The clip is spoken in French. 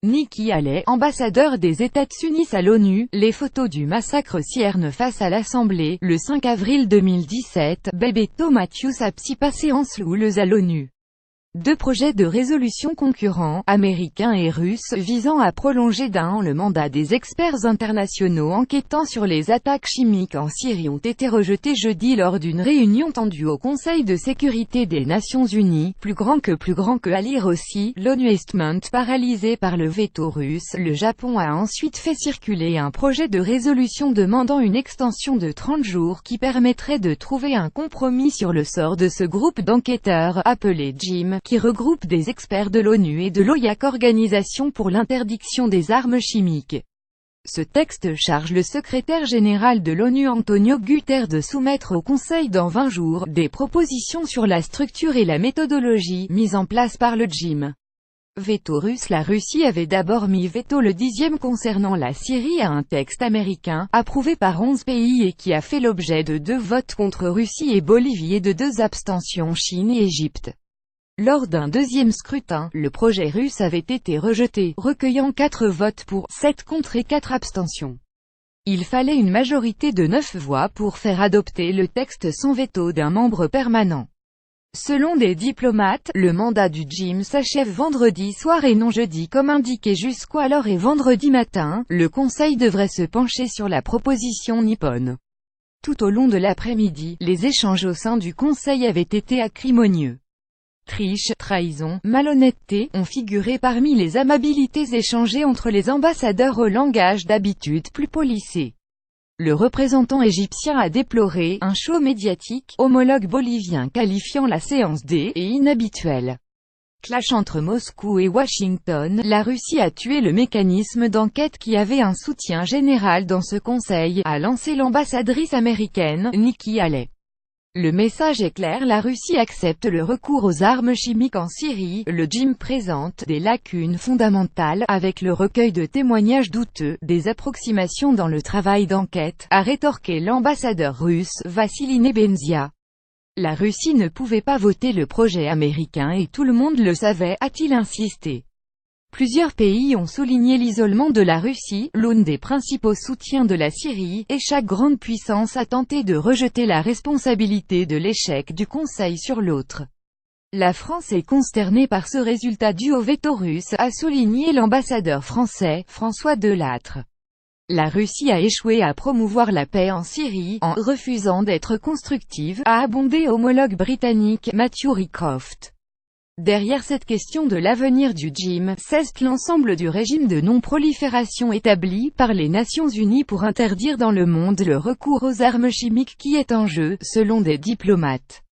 Nikki Haley, ambassadeur des États-Unis à l'ONU, les photos du massacre Cierne face à l'Assemblée, le 5 avril 2017, Bebeto Matthews a passé en à l'ONU. Deux projets de résolution concurrents, américains et russes, visant à prolonger d'un an le mandat des experts internationaux enquêtant sur les attaques chimiques en Syrie ont été rejetés jeudi lors d'une réunion tendue au Conseil de sécurité des Nations Unies, plus grand que à lire aussi, l'ONU Statement paralysé par le veto russe. Le Japon a ensuite fait circuler un projet de résolution demandant une extension de 30 jours qui permettrait de trouver un compromis sur le sort de ce groupe d'enquêteurs, appelé JIM, qui regroupe des experts de l'ONU et de l'OIAC, Organisation pour l'interdiction des armes chimiques. Ce texte charge le secrétaire général de l'ONU Antonio Guterres de soumettre au Conseil dans 20 jours des propositions sur la structure et la méthodologie mise en place par le JIM. Veto russe. La Russie avait d'abord mis veto le 10e concernant la Syrie à un texte américain, approuvé par 11 pays et qui a fait l'objet de 2 votes contre Russie et Bolivie et de 2 abstentions Chine et Égypte. Lors d'un deuxième scrutin, le projet russe avait été rejeté, recueillant 4 votes pour, 7 contre et 4 abstentions. Il fallait une majorité de 9 voix pour faire adopter le texte sans veto d'un membre permanent. Selon des diplomates, le mandat du JIM s'achève vendredi soir et non jeudi comme indiqué jusqu'alors et vendredi matin, le Conseil devrait se pencher sur la proposition nippone. Tout au long de l'après-midi, les échanges au sein du Conseil avaient été acrimonieux. Triche, trahison, malhonnêteté, ont figuré parmi les amabilités échangées entre les ambassadeurs au langage d'habitude plus policé. Le représentant égyptien a déploré un show médiatique, homologue bolivien qualifiant la séance d'« et inhabituelle ». Clash entre Moscou et Washington. La Russie a tué le mécanisme d'enquête qui avait un soutien général dans ce conseil, a lancé l'ambassadrice américaine, Nikki Haley. Le message est clair, la Russie accepte le recours aux armes chimiques en Syrie, le JIM présente des lacunes fondamentales, avec le recueil de témoignages douteux, des approximations dans le travail d'enquête, a rétorqué l'ambassadeur russe, Vassily Nebenzia. La Russie ne pouvait pas voter le projet américain et tout le monde le savait, a-t-il insisté. Plusieurs pays ont souligné l'isolement de la Russie, l'un des principaux soutiens de la Syrie, et chaque grande puissance a tenté de rejeter la responsabilité de l'échec du Conseil sur l'autre. La France est consternée par ce résultat dû au veto russe, a souligné l'ambassadeur français, François Delattre. La Russie a échoué à promouvoir la paix en Syrie, en refusant d'être constructive, a abondé homologue britannique, Matthew Rycroft. Derrière cette question de l'avenir du JIM, c'est l'ensemble du régime de non-prolifération établi par les Nations Unies pour interdire dans le monde le recours aux armes chimiques qui est en jeu, selon des diplomates.